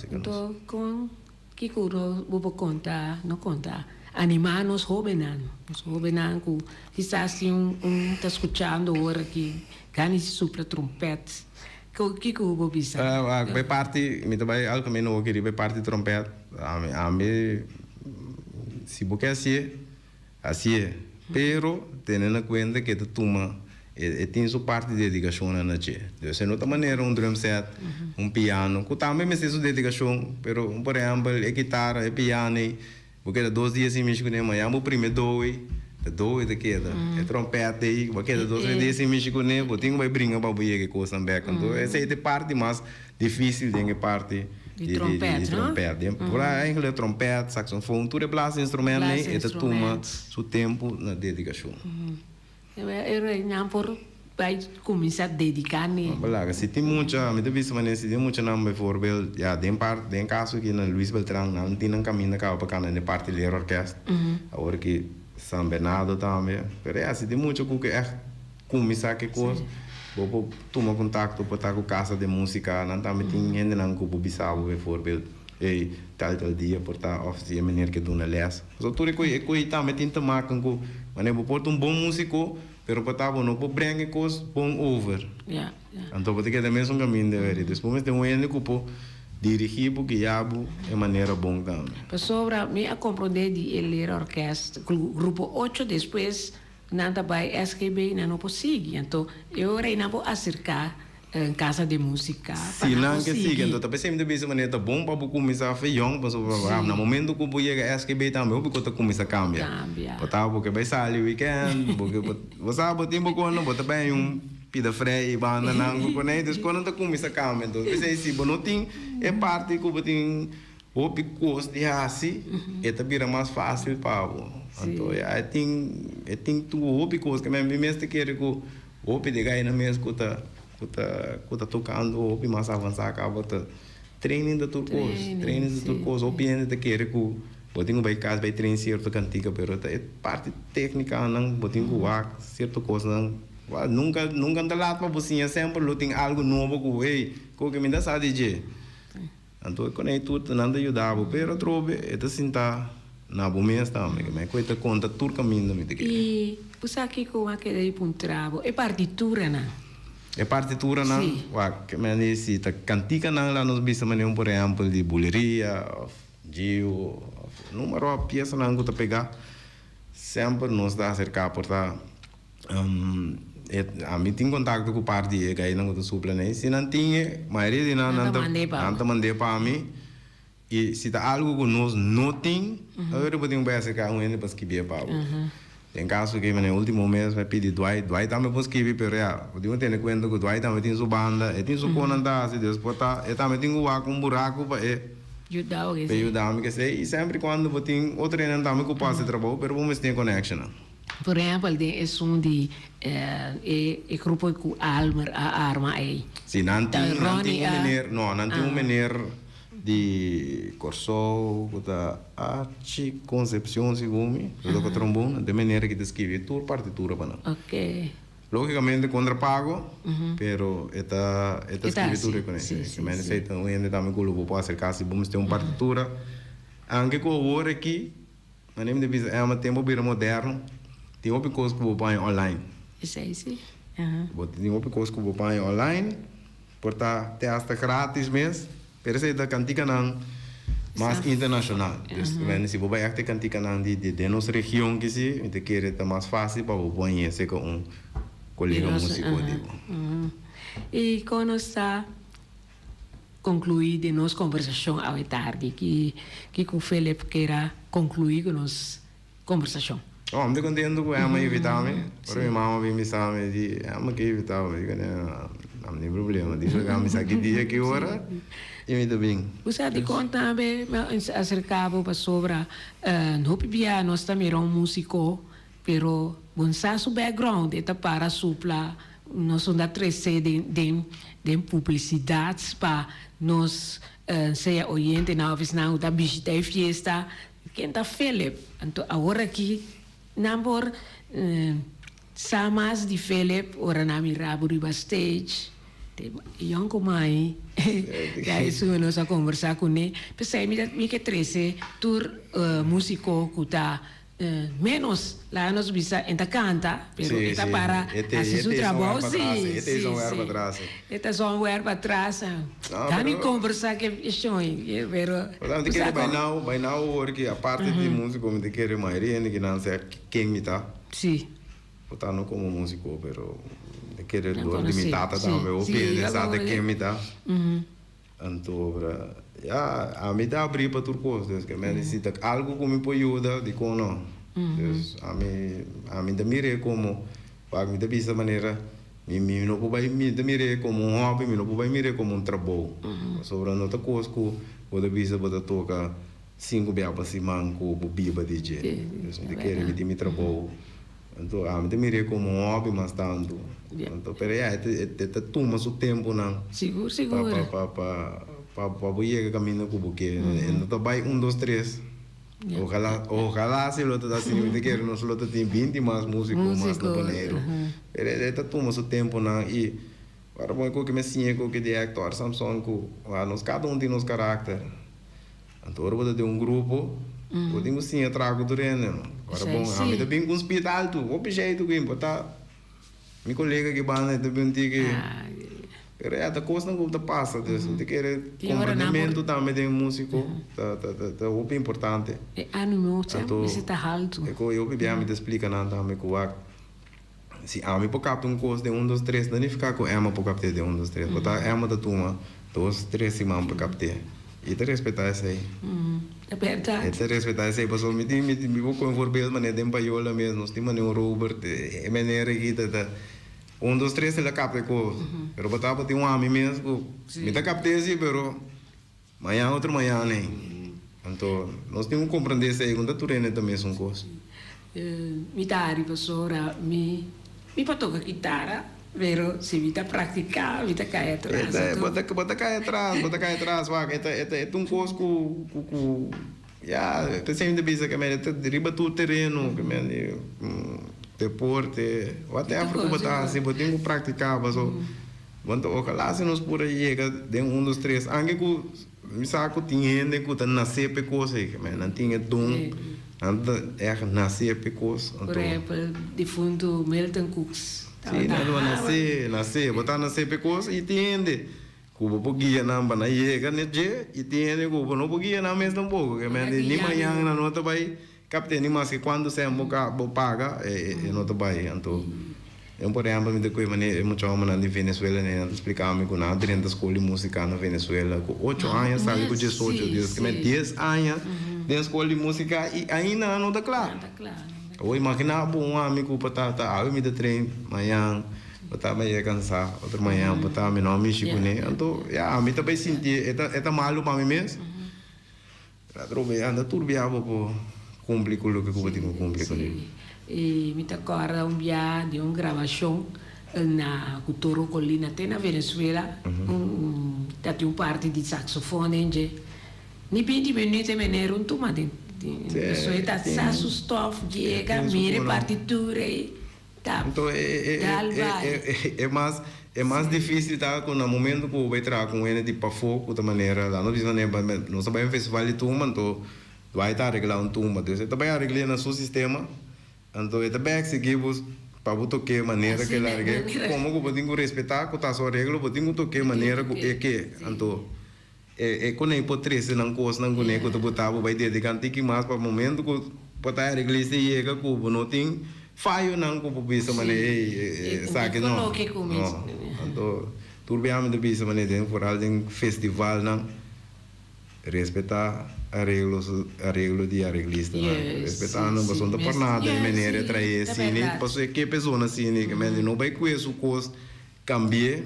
Então, com que curo vou contar, não contar. Animar nos jovens, que quizás se está escutando agora que ganha sopra trompete. Que eu vou pensar? Vai parte, me também algo que não queria, vai parte trompete. A mim, se você assim é. Pero tendo em conta que tu toma, tem sua parte de dedicação na noite. Se não tem maneira drum set, piano, que também me sei sua dedicação. Pero por exemplo, guitarra, piano, porque 2 dias em México nem manhã, o primeiro dois da queda, trompete aí, porque 2 dias em México nem, tem que brincar para ver que coisa também. Então essa é a parte mais difícil de parte de trompete, não? Por aí, trompete, saxofone, tudo é blast instrumento, né? E tu toma seu tempo na dedicação. Eu não por vai começar a dedicar, né? Se tem muita, me visto se tem muita nome, por exemplo, tem caso que na Luís Beltrán não tem um caminho para cá na parte da orquestra, agora que São Bernardo também, mas se tem muito que é começar que coisa. Vou tomar contato para estar com casa de música, não também tem gente não que vou bisar, por exemplo, tal dia por estar oferecendo maneira que dona les. Só tudo que também tem que marcar com, mas eu vou pôr bom músico, pero para estar não vou brincar coisa bom over. Então vou ter que dar mesmo caminho de ver. Depois tem gente que vou dirigir porque já é maneira bom também. Sobre me a compreender de ele orquestra, grupo 8 depois nada vai SKB não consigo, então eu não vou acercar em casa de música. Sim, não que siga, então também sempre dessa maneira bom para começar a fazer, no momento que eu vou chegar a SKB também, eu vou começar a cambiar. Porque vai sair o weekend, porque você sabe tempo quando você bem pida freio, banda não, quando você começa a cambiar, então se não tem é parte que você tem o custo de assim, é também mais fácil para então, eu tenho tudo coisa que me mesmo quero que o de ganhar na mesa que tá tocando o mais avançado acaba tá treinando de tudo coisa o piano de querer que eu tenho vai casa vai treinar certa cantiga pero é parte técnica não eu tenho que certa coisa não nunca anda lá para você sempre eu tenho algo novo que me dá sabe de então quando é tudo não ajudava pero trobe é assim tá na bom mês também, mas coisa conta tudo caminho também. E você aqui com aquele pontravo é partitura, né? E partitura não, que me diz, tá cantica não lá nos bisa maneira por exemplo de buleria, gio, número de peça não que tá pegar, sempre nos dá acercar por tá, a mim tem contato com parte que aí não que supla nem, se não tinha, maioria de não mandei para mim, e se tá algo que nós não tem, agora podemos acercar um para escrever para em caso que no último mês me pedi Dwight também pode escrever pero já podemos ter em conta que Dwight também tem sua banda e tem sua conanta se depois tá e também tem um buraco para ajudar que sei e sempre quando eu tenho outro treinamento também que passa trabalho pero vamos ter connection. Por exemplo, é de grupo com Almer a arma aí. Sim, não tem um maneira de Corso, da Archi Concepción, segundo do trombone, de maneira que descreve toda partitura para nós. Ok. Logicamente contrapago, pero esta escritura com isso. Que me sei então ainda também que eu posso acercar se vamos ter uma partitura, anche com o hora aqui, mas nem de é um tempo bem moderno, tem uma coisa que eu põe online. Isso aí sim. Tem uma coisa que eu põe online, portanto até hasta grátis mesmo. Pero essa da cantica não mais internacional. Então, se você vai ter cantica não de nossa região que se, então quer é mais fácil para você conhecer com colega músico E quando está concluída nossa conversação à tarde, que o Felipe queira concluir com nossa conversação. Oh, muito contente com ela invitar-me. Por minha mãe me invitar-me e ela que invitar-me, não tem problema. Diz que ela me sabe que dia, que hora. E me dá bem. Você de conta também acercava para sobre não pibia nós também um músico, pero bom o background é para supla nós não dá trece de publicidades para nós ser oriente na oficina da visita e fiesta que está Felipe. Então agora aqui nambor samas de Felipe ora na mirabo riba stage. Yang kumai, kaya suno sa conversar com ele, pensei me que trece tur músico kuta menos lá nos bisa enta canta, pero esta para assim su trabalho sim, esta só um erva atrás, dá-me conversar que isso é, pero. Portanto, que vai now porque a parte de músico me quer maioria que não sei quem me tá. Sim. Portanto, como músico, pero querer dor limitata também o pensar que me dá então a me dá abrir para tudo coisas que me necessita algo que me pode ajudar de como a mim da mire como para me da dessa maneira me não pode me da mire como um hobby me não pode mire como um trabalho sobre outra coisa que o da visa pode tocar 5 bem para cima com o biba DJ de querer me ter trabalho então a mim mire como um hobby mas tanto então peraí é toma seu tempo não seguro para chegar caminho com o que então vai 1, 2, 3 ojalá se o outro assim de querer nós outro tem 20 mais músicos mais companheiro é toma seu tempo não e para bom que me ensina que de actor Samson que nós cada um tem nosso caráter então agora de um grupo podemos sim trago do reino agora bom a mim também com hospital tu o jeito que importa meu colega que banda também tem que pero é da coisa não passa disso de querer compreendimento também de músico tá o bem importante é ânimo você tá alto é que eu bem me explica nada também que se a mim por captar coisa de 1, 2, 3 não ficar com Emma por captar de 1, 2, 3 botar Emma da turma 2, 3 semana por captar e te respeitar isso aí é verdade e te respeitar isso aí pessoal me vou com forbeiro mas nem paiola mesmo nós temos um Robert é maneira que tá 1, 2, 3 ele capta coisa pero botar para ter um homem mesmo me tá captando assim pero amanhã outro manhã nem então nós temos que compreender isso aí quando tu reina também são coisas me dá a professora me para tocar guitarra pero se vita praticar vita cair atrás bota cair atrás vai é um coisa que já tem sempre bisa que me derriba todo terreno que me deporte ou até a botar assim tem que praticar mas quando ojalá se nos por aí chega de 1, 2, 3 anche que me saco tinha gente que tá nascer pe coisa que me não tinha dom anda nascer pe coisa por exemplo de fundo Milton Cooks Sim, nascer, botar nascer pecoso e entende. Cuba pogia na bana chega né je e entende cuba não pogia na mesmo pouco, que mende ni manhã na nota vai capte ni mas que quando se boca paga e nota vai então eu por exemplo me depois maneira muito homem na Venezuela né explicar-me com nada dentro da escola de música na Venezuela com 8 anos sabe com 18 dias que me 10 anos dentro da escola de música e ainda não está claro. Ou imagina bom amigo patata eu me dá treino manhã botar meia cansar outra manhã botar me nome chico né então já me também senti é malu para mim mesmo para trover anda turbiava por cumprir com o que eu tenho cumprir com ele. E me acorda dia de uma gravação na Cultura Colina até na Venezuela tem parte de saxofone ni 20 minutos me ne runtu ma de pessoa está se assustou chega mire partitura tá então é mais difícil tá com no momento que vai entrar com ele de para fogo da maneira lá não precisa nem não sabe um festival de turma então vai estar regular um turma então também arreglar no seu sistema então é também seguimos para botar que maneira que lá como que podemos respeitar que tá só regra podemos tocar maneira que então quando é potrece não coisa não conhe que tu botar vai dedicar que mais para momento que botar arreglar se chega que não tem falho não que bisa maneira sabe não então turbiamente bisa maneira tem por alguém festival não respeitar arreglo de arreglista respeitando bastante por nada maneira trazer cine posso que pessoa cine que não vai com isso coisa cambiar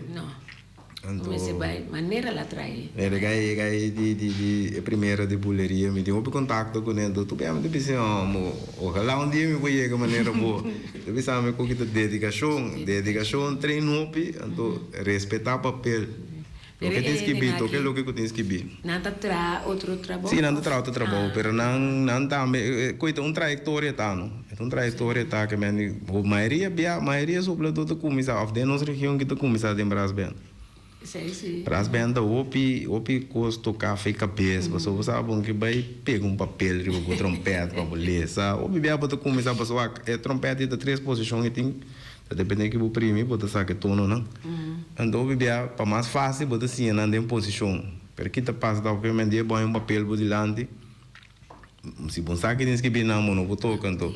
Come se vai maneira lá trai. Era gai di primeira de buleria me deu contato com ele tu bem me disse ojalá um dia me vou chegar maneira boa tu sabe com que dedicação treino então respeitar papel o que tens que vir, o que é o que tens que vir. Nada tra outro trabalho. Sim, nada tra outro trabalho, pero não também coita trajetória tá não, é trajetória tá que meni a maioria sobretudo começa a de nossa região que tu começa a lembrar bem. Sim. Brasben da opi custo café e cabeça, você sabe que vai pegar papel e com trompete para beleza. Opi bia para começar a pessoa é trompete de 3 posições e tem depende que o primeiro pode saber tono não. Então opi bia para mais fácil pode sim andar em posição. Porque tá passa da obviamente dia põe papel por delante. Se bom sabe que tens que vir na mão no toque então.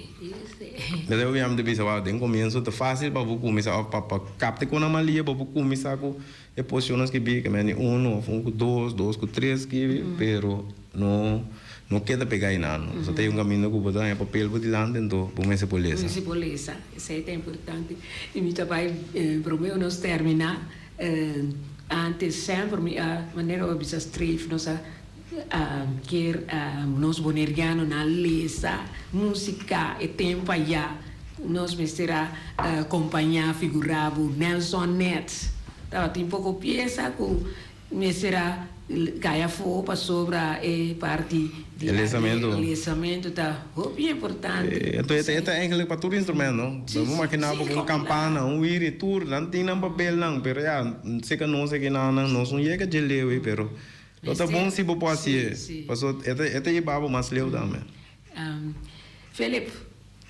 Mas eu ia me dizer que no começo tá fácil para começar para captar com a malia para começar com e posições que vi que me 1, 2, 3 que pero não queda pegar em nada. Só tem caminho que botar papel por delante então por mim se poleza. Isso é importante. E me trabalho para nós terminar antes sempre a maneira de bisa streif nossa quer nós boneriano na lesa música e tempo já nós mestra acompanhar figuravo Nelson Nets tava tem pouco peça com mestra caia fopa sobre e parte de lesamento tá bem importante então é eigenlijk para todo instrumento não vamos imaginar com campana wiri tour não tem nem papel não pero já sei que não sei que não chega de lewe pero tá bom se você pode passou é babo mas leu também Felipe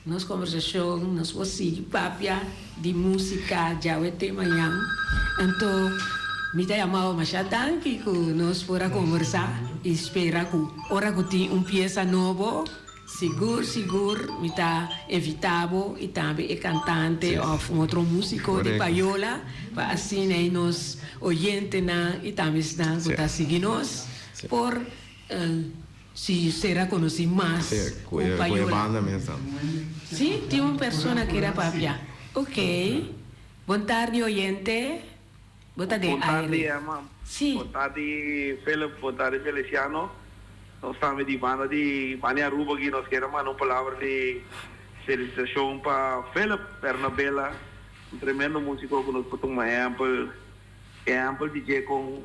nós conversação nós você papia de música já é tema yang então me dá mal mas já tanque que nós fora conversar e espera que ora que tem peça nova seguro me dá evitável e também é cantante ou outro músico de paiola para assim aí nós oyente na e também estão que tá seguindo nós por se será conhecido mais com paiola mesmo. Sim, tem uma pessoa que era papia. Ok. Boa tarde, oyente. Boa tarde, Emma. Sim. Boa tarde, Felipe. Boa tarde, Feliciano. Nós estamos de banda de Maniaruba aqui. Nós queremos uma palavra de felicitação para Felipe Bernabella, um tremendo músico que nos botou uma ample DJ com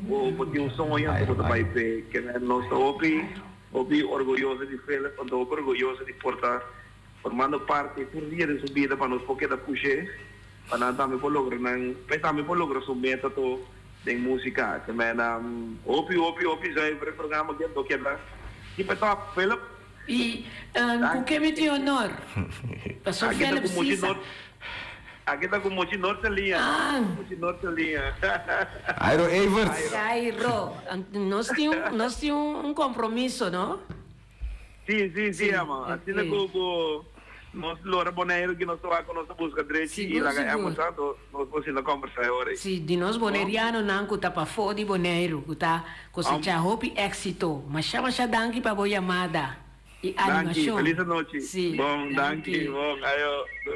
o sonho que botou para IP, que nós estamos orgulhosos de Felipe, estamos orgulhosos de portar, formando parte por dia de sua vida para nós poder puxar, para também por lograr sua meta de música, também opi já é o programa que eu quero e para Felipe e com que me deu honor passou Felipe Cisa Aqui está com Mochi Norte linha. Ah. Mochi Norte linha. Airo Evers. Jairo, nós tínhamos um compromisso, não? Sim, ama. Assim é como nós Lora Boneiro que nós estamos com nossa busca direito e lá ganhamos tanto, nós podemos conversar agora. Sim, de nós boneriano não que tá para fora de Boneiro, que tá cosechar hope éxito, mas chama danke para boa chamada e animação. Feliz noite. Sim. Bom, danke, bom,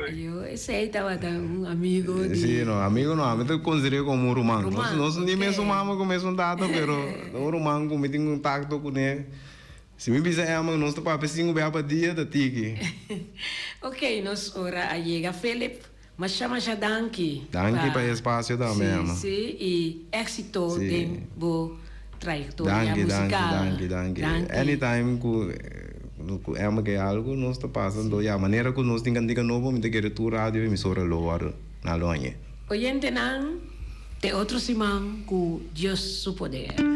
Eu esse aí tava um amigo de... Sim, no, amigo não, eu considero como um romano. Nós nem mesmo mama com mesmo data, pero um romano com tem contato com ele. Se me bisa ama, nós estamos para cinco bem para dia da tiki. Ok, nós ora a chega Felipe, mas chama já danke. Danke para espaço também, ama. Sim, e éxito de boa trajetória musical. Danke. Anytime que é uma que algo nós está passando, a maneira que nós temos que novo, me querer tu rádio emissora loar na longe. Oyente não, te outro simão com Deus su poder.